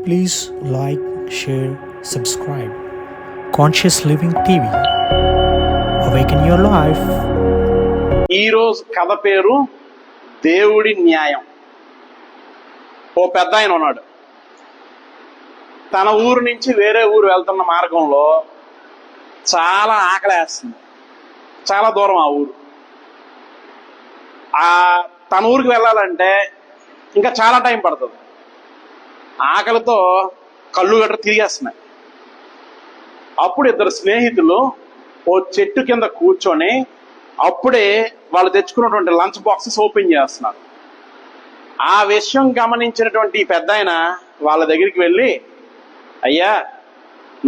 Please like, share, subscribe. Conscious Living TV. Awaken your life. ఈరోజు కథ పేరు దేవుడి న్యాయం. ఓ పెద్ద ఆయన ఉన్నాడు. తన ఊరు నుంచి వేరే ఊరు వెళ్తున్న మార్గంలో చాలా ఆకలేస్తుంది. చాలా దూరం ఆ ఊరు. తన ఊరికి వెళ్ళాలంటే ఇంకా చాలా టైం పడుతుంది. ఆకలితో కళ్ళు గట్ర తిరిగేస్తున్నాయి. అప్పుడు ఇద్దరు స్నేహితులు ఓ చెట్టు కింద కూర్చొని అప్పుడే వాళ్ళు తెచ్చుకున్నటువంటి లంచ్ బాక్సెస్ ఓపెన్ చేస్తున్నారు. ఆ విషయం గమనించినటువంటి పెద్ద ఆయన వాళ్ళ దగ్గరికి వెళ్ళి, అయ్యా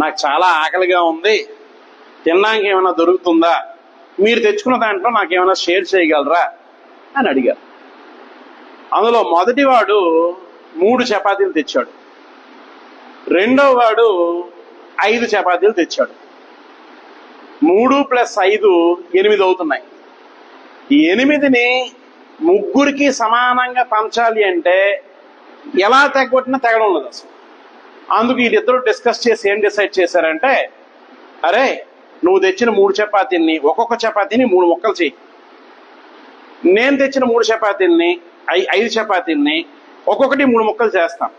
నాకు చాలా ఆకలిగా ఉంది, తినడానికి ఏమైనా దొరుకుతుందా, మీరు తెచ్చుకున్న దాంట్లో నాకేమైనా షేర్ చేయగలరా అని అడిగారు. అందులో మొదటివాడు 3 చపాతీలు తెచ్చాడు. రెండో వాడు 5 చపాతీలు తెచ్చాడు. 3 + 5 8 అవుతున్నాయి. ఈ 8ని ముగ్గురికి సమానంగా పంచాలి అంటే ఎలా తెగొట్టినా తెగడం ఉండదు అసలు. అందుకు వీళ్ళిద్దరూ డిస్కస్ చేసి ఏం డిసైడ్ చేశారంటే, అరే నువ్వు తెచ్చిన 3 చపాతీల్ని ఒక్కొక్క చపాతీని 3 ముక్కలు చేయి, నేను తెచ్చిన 3 చపాతీల్ని 5 చపాతీల్ని ఒక్కొక్కటి 3 ముక్కలు చేస్తాం.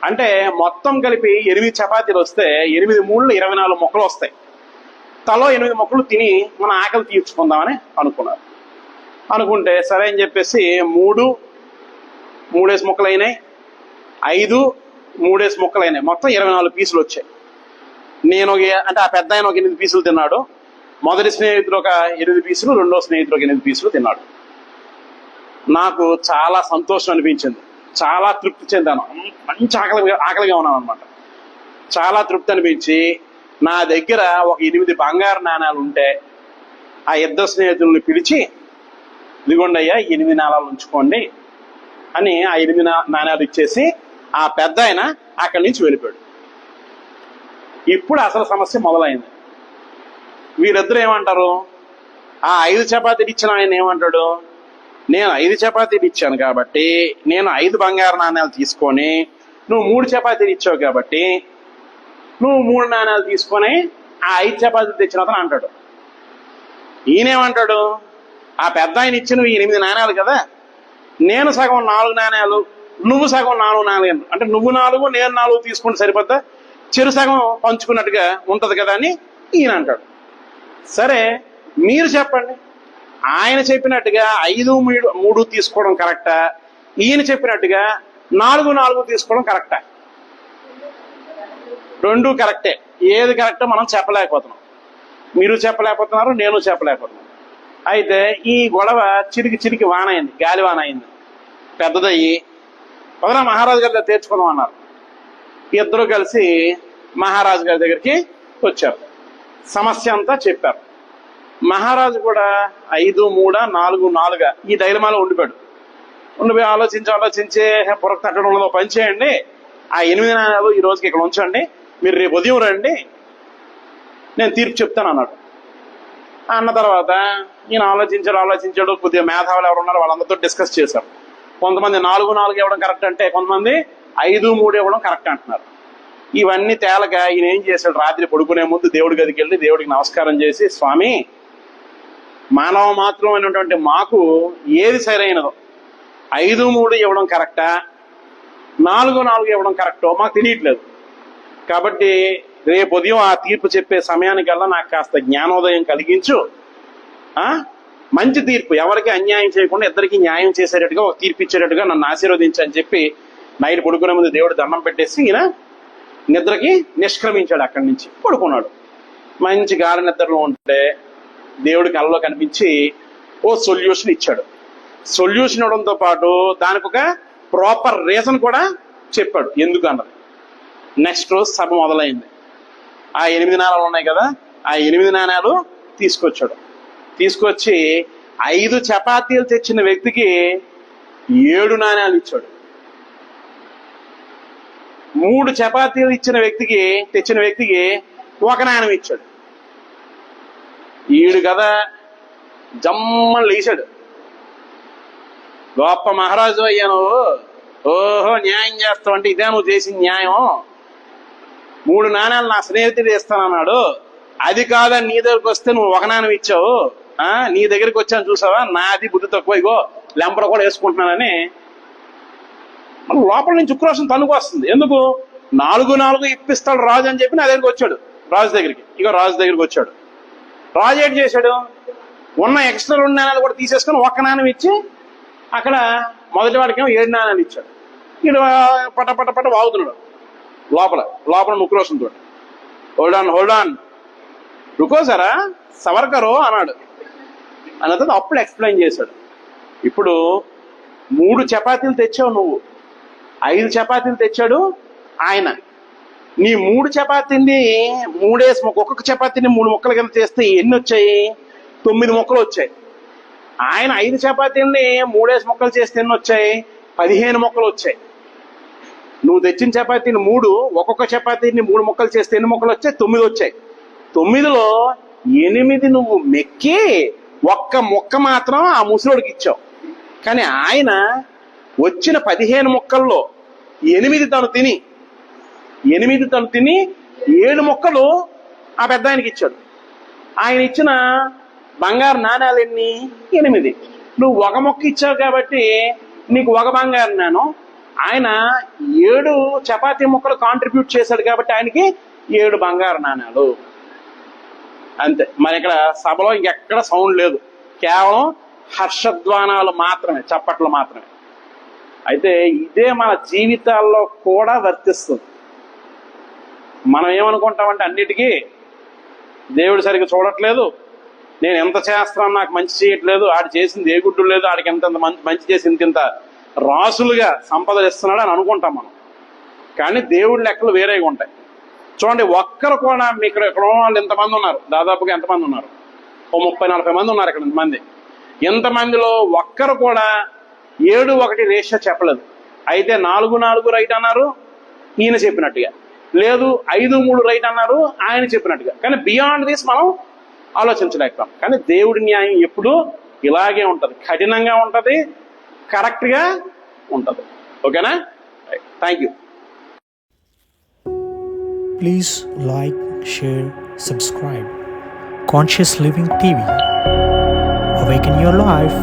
అంటే మొత్తం కలిపి 8 చపాతీలు వస్తే 8 3 24 ముక్కలు వస్తాయి. తలో 8 ముక్కలు తిని మన ఆకలి తీర్చుకుందామని అనుకున్నారు. అనుకుంటే సరే అని చెప్పేసి 3 ముక్కలు అయినాయి, 5 3 ముక్కలు అయినాయి. మొత్తం 24 పీసులు వచ్చాయి. నేను అంటే ఆ పెద్ద ఆయన ఒక 8 పీసులు తిన్నాడు, మొదటి స్నేహితుడు ఒక 8 పీసులు, రెండో స్నేహితుడు ఒక 8 పీసులు తిన్నాడు. నాకు చాలా సంతోషం అనిపించింది, చాలా తృప్తి చెందాను. మంచి ఆకలిగా ఉన్నాను అనమాట. చాలా తృప్తి అనిపించి నా దగ్గర ఒక 8 బంగారు నాణాలు ఉంటే ఆ ఇద్దరు స్నేహితుల్ని పిలిచి, ఇదిగోండి అయ్యా 8 నాణాలు ఉంచుకోండి అని ఆ 8 నాణాలు ఇచ్చేసి ఆ పెద్ద ఆయన అక్కడి నుంచి వెళ్ళిపోయాడు. ఇప్పుడు అసలు సమస్య మొదలైంది. వీరిద్దరు ఏమంటారు, ఆ 5 చపాతీలు ఇచ్చిన ఆయన ఏమంటాడు, నేను 5 చపాతీలు ఇచ్చాను కాబట్టి నేను 5 బంగారు నాణ్యాలు తీసుకొని, నువ్వు 3 చపాతీలు ఇచ్చావు కాబట్టి నువ్వు 3 నాణ్యాలు తీసుకొని ఆ 5 చపాతీలు తెచ్చిన అతను అంటాడు. ఈయనేమంటాడు, ఆ పెద్ద ఆయన ఇచ్చినవి 8 నాణ్యాలు కదా, నేను సగం 4 నాణ్యాలు, నువ్వు సగం 4 నాణ్యాలు, అంటే నువ్వు 4 నేను 4 తీసుకుంటే సరిపోతా, చెరు సగం పంచుకున్నట్టుగా ఉంటది కదా అని ఈయన అంటాడు. సరే మీరు చెప్పండి, ఆయన చెప్పినట్టుగా 5 3 తీసుకోవడం కరెక్టా, ఈయన చెప్పినట్టుగా 4 4 తీసుకోవడం కరెక్టా? రెండు కరెక్టే. ఏది కరెక్టో మనం చెప్పలేకపోతున్నాం. మీరు చెప్పలేకపోతున్నారు, నేను చెప్పలేకపోతున్నాను. అయితే ఈ గొడవ చిరికి వాన అయింది, గాలి వాన అయింది, పెద్దదయ్యి పదరా మహారాజు గారి దగ్గర తెచ్చుకుందాం అన్నారు. ఇద్దరు కలిసి మహారాజు గారి దగ్గరికి వచ్చారు, సమస్య అంతా చెప్పారు. మహారాజు కూడా 5 3 4 4 ఈ డైలమాలో ఉండిపోయి ఆలోచించి పొరకు తట్టడంలో పని చేయండి, ఆ 8 నాణ్యాలు ఈ రోజుకి ఇక్కడ ఉంచండి, మీరు రేపు ఉదయం రండి, నేను తీర్పు చెప్తాను అన్నాడు. అన్న తర్వాత ఈయన ఆలోచించాడు. కొద్దిగా మేధావులు ఎవరు ఉన్నారో వాళ్ళందరితో డిస్కస్ చేశారు. కొంతమంది 4 4 ఇవ్వడం కరెక్ట్ అంటే, కొంతమంది 5 3 ఇవ్వడం కరెక్ట్ అంటున్నారు. ఇవన్నీ తేలక ఈయన ఏం చేశాడు, రాత్రి పడుకునే ముందు దేవుడి గదికి వెళ్ళి దేవుడికి నమస్కారం చేసి, స్వామి మానవ మాత్రమైనటువంటి మాకు ఏది సరైనదో 5 3 ఇవ్వడం కరెక్టా, 4 4 ఇవ్వడం కరెక్టో మాకు తెలియట్లేదు. కాబట్టి రేపు ఉదయం ఆ తీర్పు చెప్పే సమయానికల్లా నాకు కాస్త జ్ఞానోదయం కలిగించు, మంచి తీర్పు, ఎవరికి అన్యాయం చేయకుండా ఇద్దరికి న్యాయం చేసేటట్టుగా ఒక తీర్పు ఇచ్చేటట్టుగా నన్ను ఆశీర్వదించు అని చెప్పి నైట్ పడుకునే ముందు దేవుడు దండం పెట్టేసి ఈయన నిద్రకి నిష్క్రమించాడు. అక్కడి నుంచి పడుకున్నాడు. మంచి గాఢ నిద్రలో ఉంటే దేవుడి కళ్ళలో కనిపించి ఓ సొల్యూషన్ ఇచ్చాడు. సొల్యూషన్ ఇవ్వడంతో పాటు దానికి ఒక ప్రాపర్ రీజన్ కూడా చెప్పాడు ఎందుకు అన్నది. నెక్స్ట్ రోజు సభ మొదలైంది. ఆ 8 నాణాలు ఉన్నాయి కదా, ఆ 8 నాణాలు తీసుకొచ్చాడు. తీసుకొచ్చి 5 చపాతీలు తెచ్చిన వ్యక్తికి 7 నాణాలు ఇచ్చాడు. 3 చపాతీలు తెచ్చిన వ్యక్తికి 1 నాణ్యం ఇచ్చాడు. ఈడు కదా జమ్మని లేచాడు, గొప్ప మహారాజు అయ్యా నువ్వు, ఓహో న్యాయం చేస్తావు అంటే ఇదే నువ్వు చేసిన న్యాయం. 3 నాణ్యాలు నా స్నేహితుడు ఇస్తానన్నాడు, అది కాదని నీ దగ్గరికి వస్తే నువ్వు 1 నాణ్యం ఇచ్చావు. నీ దగ్గరికి వచ్చాను చూసావా, నాది బుద్ధి తక్కువ, ఇగో లెంపడ కూడా వేసుకుంటున్నానని మనం లోపల నుంచి ఉక్రోషం తనుకు వస్తుంది. ఎందుకు? 4 ఇప్పిస్తాడు రాజు అని చెప్పి నా దగ్గరికి వచ్చాడు, రాజు దగ్గరికి. ఇగో రాజు దగ్గరికి వచ్చాడు. రాజు ఏంటి చేశాడు? ఉన్న ఎక్స్ట్రా 2 నాణ్యాలు కూడా తీసేసుకొని 1 నాణ్యం ఇచ్చి అక్కడ మొదటి వాడికి 7 నాణ్యాలు ఇచ్చాడు. ఇడు పట వాగుతున్నాడు లోపల ఉక్రోషంతో. హోల్డ్ ఆన్ రుకోసారా సవర్కరు అన్నాడు. అన్నది అప్పుడు ఎక్స్ప్లెయిన్ చేశాడు. ఇప్పుడు 3 చపాతీలు తెచ్చావు నువ్వు, 5 చపాతీలు తెచ్చాడు ఆయన. నీ 3 చపాతీని 3 ఒక్కొక్క చపాతీని 3 ముక్కల కింద చేస్తే ఎన్ని వచ్చాయి? 9 ముక్కలు వచ్చాయి. ఆయన 5 చపాతీల్ని 3 ముక్కలు చేస్తే ఎన్ని వచ్చాయి? 15 ముక్కలు వచ్చాయి. నువ్వు తెచ్చిన చపాతీని 3, ఒక్కొక్క చపాతీని 3 ముక్కలు చేస్తే ఎన్ని ముక్కలు వచ్చాయి? 9 వచ్చాయి. 9లో 8 నువ్వు మెక్కి 1 ముక్క మాత్రం ఆ ముసలోడికి ఇచ్చావు. కానీ ఆయన వచ్చిన 15 ముక్కల్లో 8 తను తిని 7 ముక్కలు ఆ పెద్ద ఆయనకి ఇచ్చాడు. ఆయన ఇచ్చిన బంగారు నాణ్యాలు ఎన్ని? 8. నువ్వు 1 ముక్క ఇచ్చావు కాబట్టి నీకు 1 బంగారు నాణ్యం. ఆయన 7 చపాతీ ముక్కలు కాంట్రిబ్యూట్ చేశాడు కాబట్టి ఆయనకి 7 బంగారు నాణ్యాలు. అంతే. మరి ఇక్కడ సభలో ఇంకెక్కడ సౌండ్ లేదు, కేవలం హర్షధ్వానాలు మాత్రమే, చప్పట్లు మాత్రమే. అయితే ఇదే మన జీవితాల్లో కూడా వర్తిస్తుంది. మనం ఏమనుకుంటామంటే అన్నిటికీ దేవుడు సరిగ్గా చూడట్లేదు, నేను ఎంత చేస్తున్నాను నాకు మంచి చేయట్లేదు, ఆడు చేసింది ఏ గుడ్డు లేదు, ఆడికి ఎంత మంచి చేసింది ఇంత రాసులుగా సంపదలు ఇస్తున్నాడు అని అనుకుంటాం మనం. కానీ దేవుడి లెక్కలు వేరేగా ఉంటాయి. చూడండి, ఒక్కరు కూడా ఇక్కడ వాళ్ళు ఎంతమంది ఉన్నారు? దాదాపుగా ఎంతమంది ఉన్నారు? 30-40 మంది ఉన్నారు ఇక్కడ. ఇంతమంది, ఇంతమందిలో ఒక్కరు కూడా 7-1 రేషియో చెప్పలేదు. అయితే 4-4 రైట్ అన్నారు ఈయన చెప్పినట్టుగా, లేదు 5-3 రైట్ అన్నారు ఆయన చెప్పినట్టుగా. కానీ బియాండ్ దిస్ మనం ఆలోచించలేకపోతాం. కానీ దేవుడి న్యాయం ఎప్పుడు ఇలాగే ఉంటది, కఠినంగా ఉంటది, కరెక్ట్గా ఉంటది. ఓకేనా? Thank you. Please like, share, subscribe. Conscious Living TV. Awaken your life.